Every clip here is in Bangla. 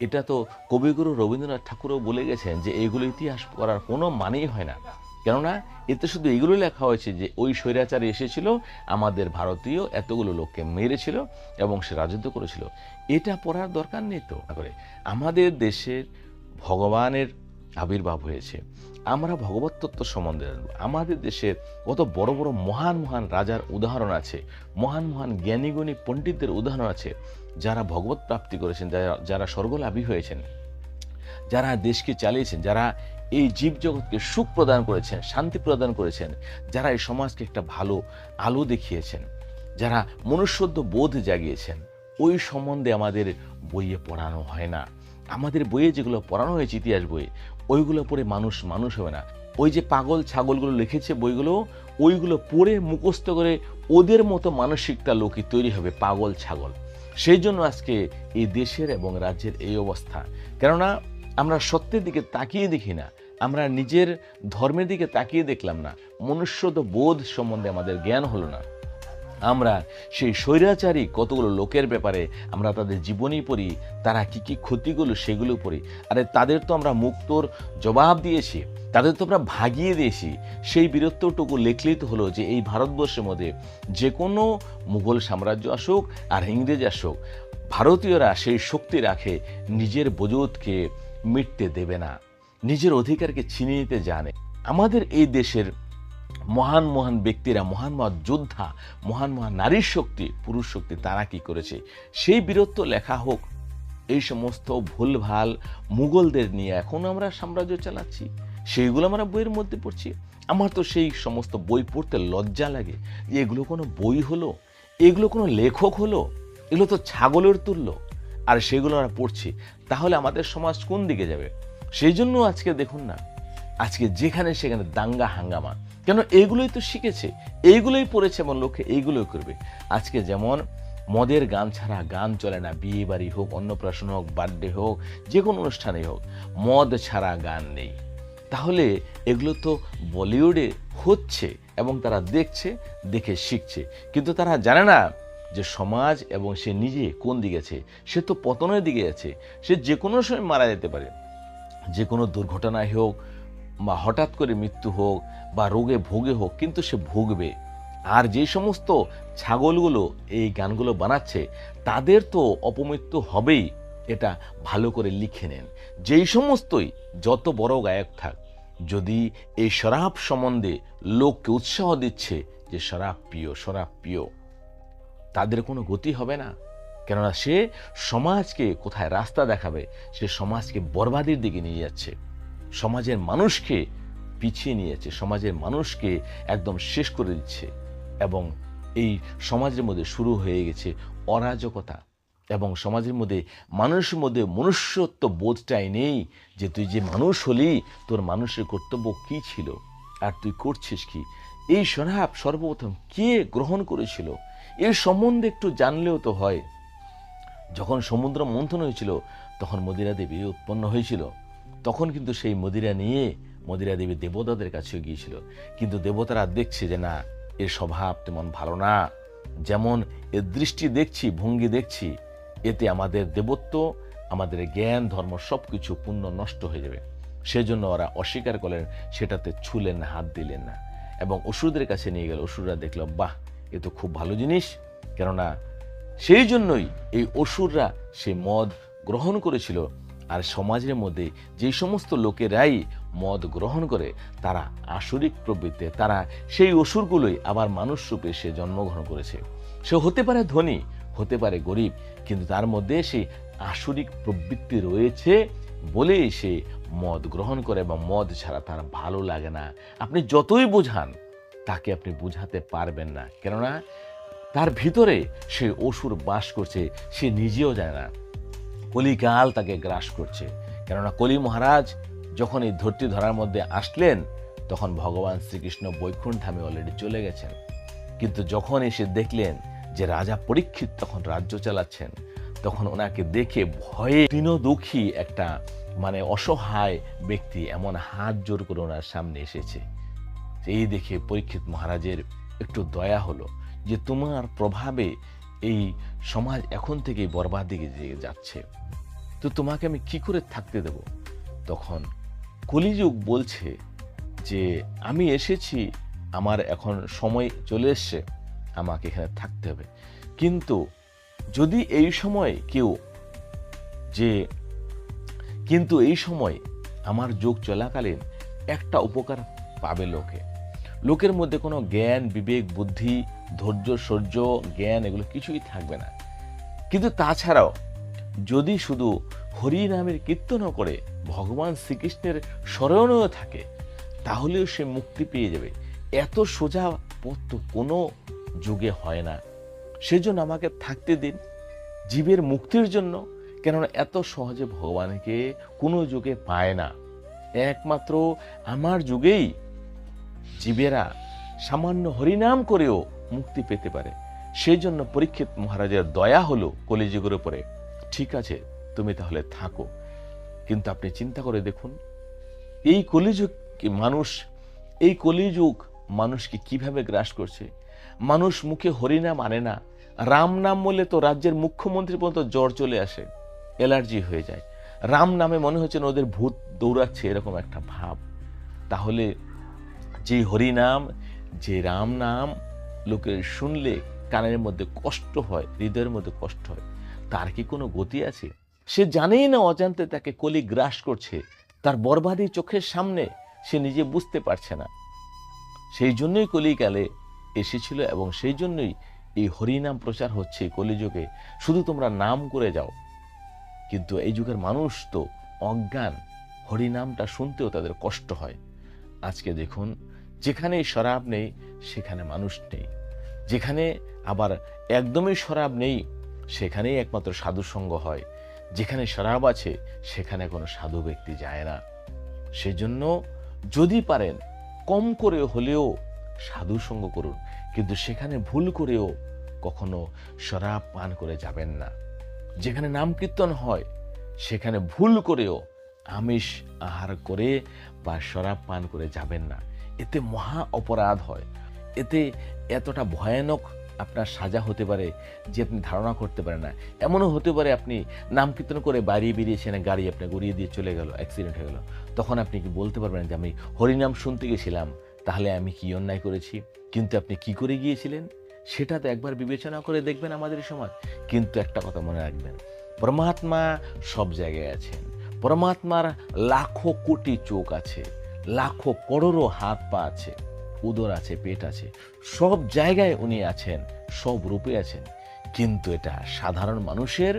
এটা তো কবিগুরু রবীন্দ্রনাথ ঠাকুরও বলে গেছেন যে এইগুলো ইতিহাস করার কোনো মানেই হয় না। কেননা এতে শুধু এগুলো লেখা হয়েছে যে ওই স্বৈরাচারী এসেছিল, আমাদের ভারতীয় এতগুলো লোককে মেরেছিল এবং সে রাজত্ব করেছিল। এটা পড়ার দরকার নেই তো। আমাদের দেশের ভগবানের আবির্ভাব হয়েছে, আমরা ভগবত তত্ত্ব সম্বন্ধে জানব। আমাদের দেশের কত বড় বড় মহান মহান রাজার উদাহরণ আছে, মহান মহান জ্ঞানীগুণী পণ্ডিতদের উদাহরণ আছে, যারা ভগবত প্রাপ্তি করেছেন, যারা স্বর্গলাভী হয়েছেন, যারা দেশকে চালিয়েছেন, যারা এই জীবজগৎকে সুখ প্রদান করেছেন, শান্তি প্রদান করেছেন, যারা এই সমাজকে একটা ভালো আলো দেখিয়েছেন, যারা মনুষ্যত্ব বোধ জাগিয়েছেন, ওই সম্বন্ধে আমাদের বইয়ে পড়ানো হয় না। আমাদের বইয়ে যেগুলো পড়ানো হয়েছে ইতিহাস বইয়ে, ওইগুলো পড়ে মানুষ মানুষ হবে না। ওই যে পাগল ছাগলগুলো লিখেছে বইগুলো, ওইগুলো পড়ে মুখস্থ করে ওদের মতো মানসিকতা লোকই তৈরি হবে, পাগল ছাগল। সেই জন্য আজকে এই দেশের এবং রাজ্যের এই অবস্থা। কেননা আমরা সত্যের দিকে তাকিয়ে দেখি না, আমরা নিজের ধর্মের দিকে তাকিয়ে দেখলাম না, মনুষ্যত্ব বোধ সম্বন্ধে আমাদের জ্ঞান হলো না। আমরা সেই স্বৈরাচারী কতগুলো লোকের ব্যাপারে আমরা তাদের জীবনী পড়ি, তারা কি কি ক্ষতিগুলো সেগুলো পড়ি। আরে তাদের তো আমরা মুক্তর জবাব দিয়েছি, তাদের তো আমরা ভাগিয়ে দিয়েছি। সেই বীরত্বটুকু লিখলেই তো হলো যে এই ভারতবর্ষের মধ্যে যে কোনো মুঘল সাম্রাজ্য আসুক আর ইংরেজ আসুক, ভারতীয়রা সেই শক্তি রাখে নিজের বজুতকে মিটতে দেবে না, নিজের অধিকারকে ছিনিয়ে নিতে জানে। আমাদের এই দেশের মহান মহান ব্যক্তিরা, মহান মহান যোদ্ধা, মহান মহান নারীর শক্তি, পুরুষ শক্তি, তারা কি করেছে সেই বীরত্ব লেখা হোক। এই সমস্ত ভুলভাল মুঘলদের নিয়ে এখন আমরা সাম্রাজ্য চালাচ্ছি, সেইগুলো আমরা বইয়ের মধ্যে পড়ছি। আমার তো সেই সমস্ত বই পড়তে লজ্জা লাগে যে এগুলো কোনো বই হলো, এগুলো কোনো লেখক হলো, এগুলো তো ছাগলের তুল্য, আর সেগুলো আমরা পড়ছি। তাহলে আমাদের সমাজ কোন দিকে যাবে? সেই জন্য আজকে দেখুন না, আজকে যেখানে সেখানে দাঙ্গা হাঙ্গামা। কেন? এইগুলোই তো শিখেছে, এইগুলোই পড়েছে, এমন লোকে এইগুলোই করবে। আজকে যেমন মদের গান ছাড়া গান চলে না, বিয়ে বাড়ি হোক, অন্নপ্রাশন হোক, বার্থডে হোক, যে কোনো অনুষ্ঠানে হোক, মদ ছাড়া গান নেই। তাহলে এগুলো তো বলিউডে হচ্ছে এবং তারা দেখছে, দেখে শিখছে, কিন্তু তারা জানে না যে সমাজ এবং সে নিজে কোন দিকে আছে। সে তো পতনের দিকে আছে, সে যে কোনো সময় মারা যেতে পারে, যে কোনো দুর্ঘটনায় হোক বা হঠাৎ করে মৃত্যু হোক বা রোগে ভোগে হোক, কিন্তু সে ভুগবে। আর যে সমস্ত ছাগলগুলো এই গানগুলো বানাচ্ছে, তাদের তো অপমৃত্যু হবেই, এটা ভালো করে লিখে নেন। যেই সমস্তই যত বড় গায়ক থাক, যদি এই শরাব সম্বন্ধে লোককে উৎসাহ দিচ্ছে যে শরাব পিও, শরাব পিও, তাদের কোনো গতি হবে না। কেননা সে সমাজকে কোথায় রাস্তা দেখাবে, সে সমাজকে বরবাদের দিকে নিয়ে যাচ্ছে, সমাজের মানুষকে পিছিয়ে নিয়ে যাচ্ছে, সমাজের মানুষকে একদম শেষ করে দিচ্ছে। এবং এই সমাজের মধ্যে শুরু হয়ে গেছে অরাজকতা, এবং সমাজের মধ্যে মানুষের মধ্যে মনুষ্যত্ব বোধটাই নেই যে তুই যে মানুষ হলি, তোর মানুষের কর্তব্য কি ছিল আর তুই করছিস কি। এই শরাব সর্বপ্রথম কে গ্রহণ করেছিল এর সম্বন্ধে একটু জানলেও তো হয়। যখন সমুদ্র মন্থন হয়েছিল তখন মদিরা দেবী উৎপন্ন হয়েছিল, তখন কিন্তু সেই মদিরা নিয়ে মদিরা দেবী দেবতাদের কাছে গিয়েছিল, কিন্তু দেবতারা দেখছে যে না, এর স্বভাব তেমন ভালো না, যেমন এর দৃষ্টি দেখছি, ভঙ্গি দেখছি, এতে আমাদের দেবত্ব, আমাদের জ্ঞান, ধর্ম সব কিছু পূর্ণ নষ্ট হয়ে যাবে। সেজন্য ওরা অস্বীকার করলেন, সেটাতে ছুলেন না, হাত দিলেন না, এবং অসুরদের কাছে নিয়ে গেল। অসুররা দেখল, বাহ, এ তো খুব ভালো জিনিস। কেননা সেই জন্যই এই অসুররা সে মদ গ্রহণ করেছিল। আর সমাজের মধ্যে যে সমস্ত লোকেরাই মদ গ্রহণ করে, তারা আসরিক প্রবৃত্তি, তারা সেই অসুরগুলোই আবার মানুষ রূপে সে জন্মগ্রহণ করেছে। সে হতে পারে ধনী, হতে পারে গরিব, কিন্তু তার মধ্যে সেই আসরিক প্রবৃত্তি রয়েছে বলেই সে মদ গ্রহণ করে, এবং মদ ছাড়া তার ভালো লাগে না। আপনি যতই বোঝান, তাকে আপনি বুঝাতে পারবেন না, কেননা তার ভিতরে সে অসুর বাস করছে, সে নিজেও জানে না। কলিকাল তাকে গ্রাস করছে, কেননা কলি মহারাজ যখন এই ধরতি ধরার মধ্যে আসলেন, তখন ভগবান শ্রীকৃষ্ণ বৈকুণ্ঠ ধামে অলরেডি চলে গেছেন। কিন্তু যখন এসে দেখলেন যে রাজা পরীক্ষিত তখন রাজ্য চালাচ্ছেন, তখন ওনাকে দেখে ভয়ে দীনদুঃখী একটা অসহায় ব্যক্তি এমন হাত জোর করে ওনার সামনে এসেছে। এই দেখে পরীক্ষিত মহারাজের একটু দয়া হলো যে তোমার প্রভাবে এই সমাজ এখন থেকেই বরবাদ দিকে যাচ্ছে, তো তোমাকে আমি কি করে থাকতে দেব? তখন কলিযুগ বলছে যে আমি এসেছি, আমার এখন সময় চলে এসছে, আমাকে এখানে থাকতে হবে। কিন্তু যদি এই সময় কেউ যে কিন্তু এই সময় আমার যুগ চলাকালীন একটা উপকার পাবে লোকের মধ্যে কোনো জ্ঞান, বিবেক, বুদ্ধি, ধৈর্য, সহ্য, জ্ঞান এগুলো কিছুই থাকবে না। কিন্তু তাছাড়াও যদি শুধু হরি নামের কীর্তন করে ভগবান শ্রীকৃষ্ণের স্মরণেও থাকে, তাহলেও সে মুক্তি পেয়ে যাবে। এত সোজা পথ তো কোনো যুগে হয় না। সেজন্য আমাকে থাকতে দিন জীবের মুক্তির জন্য, কেননা এত সহজে ভগবানকে কোনো যুগে পায় না। একমাত্র আমার যুগেই জীবেরা সামান্য হরিনাম করেও মুক্তি পেতে পারে। সেই জন্য পরীক্ষিত মহারাজের দয়া হলো কলিযুগের উপরে, ঠিক আছে তুমি তাহলে থাকো। কিন্তু আপনি চিন্তা করে দেখুন, এই কলিযুগ মানুষকে কিভাবে গ্রাস করছে। মানুষ মুখে হরিনাম আনে না, রাম নাম বললে তো রাজ্যের মুখ্যমন্ত্রী পর্যন্ত জ্বর চলে আসে, অ্যালার্জি হয়ে যায়। রাম নামে মনে হচ্ছে না ওদের ভূত দৌড়াচ্ছে, এরকম একটা ভাব। তাহলে যে হরিনাম, যে রাম নাম লোকের শুনলে কানের মধ্যে কষ্ট হয়, হৃদয়ের মধ্যে কষ্ট হয়, তার কি কোনো গতি আছে? সে জানেই না অজান্তে তাকে কলি গ্রাস করছে, তার বরবাদী চোখের সামনে, সে নিজে বুঝতে পারছে না। সেই জন্যই কলিকালে এসেছিল এবং সেই জন্যই এই হরিনাম প্রচার হচ্ছে কলিযুগে। শুধু তোমরা নাম করে যাও। কিন্তু এই যুগের মানুষ তো অজ্ঞান, হরিনামটা শুনতেও তাদের কষ্ট হয়। আজকে দেখুন, যেখানে শরাব নেই সেখানে মানুষ নেই, যেখানে আবার একদমই শরাব নেই সেখানেই একমাত্র সাধু সঙ্গ হয়, যেখানে শরাব আছে সেখানে কোনো সাধু ব্যক্তি যায় না। সেজন্য যদি পারেন কম করে হলেও সাধু সঙ্গ করুন, কিন্তু সেখানে ভুল করেও কখনো শরাব পান করে যাবেন না। যেখানে নাম কীর্তন হয় সেখানে ভুল করেও আমিষ আহার করে বা শরাব পান করে যাবেন না। এতে মহা অপরাধ হয়। এতে এতটা ভয়ানক আপনার সাজা হতে পারে যে আপনি ধারণা করতে পারেন না। এমনও হতে পারে আপনি নাম কীর্তন করে বাইরে বেরিয়েছেন, গাড়ি আপনি গড়িয়ে দিয়ে চলে গেল, অ্যাক্সিডেন্ট হয়ে গেল। তখন আপনি কি বলতে পারবেন যে আমি হরিনাম শুনতে গেছিলাম, তাহলে আমি কি অন্যায় করেছি? কিন্তু আপনি কি করে গিয়েছিলেন সেটা তো একবার বিবেচনা করে দেখবেন আমাদের সমাজ। কিন্তু একটা কথা মনে রাখবেন, পরমাত্মা সব জায়গায় আছেন। পরমাত্মার লাখো কোটি চোখ আছে, লাখো করোড়ো হাত পা আছে, উদর আছে, পেট আছে, সব জায়গায় উনি আছেন, সব রূপে আছেন। কিন্তু এটা সাধারণ মানুষের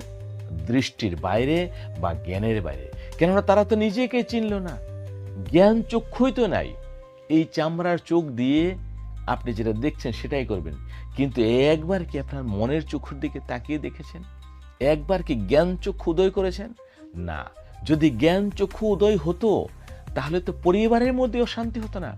দৃষ্টির বাইরে বা জ্ঞানের বাইরে, কেননা তারা তো নিজেকে চিনল না, জ্ঞান চক্ষুই তো নাই। এই চামড়ার চোখ দিয়ে আপনি যেটা দেখছেন সেটাই করবেন। কিন্তু একবার কি আপনার মনের চক্ষুর দিকে তাকিয়ে দেখেছেন? একবার কি জ্ঞান চক্ষু উদয় করেছেন? না। যদি জ্ঞান চক্ষু উদয় হতো তাহলে তো পরিবারের মধ্যেও শান্তি হতো না।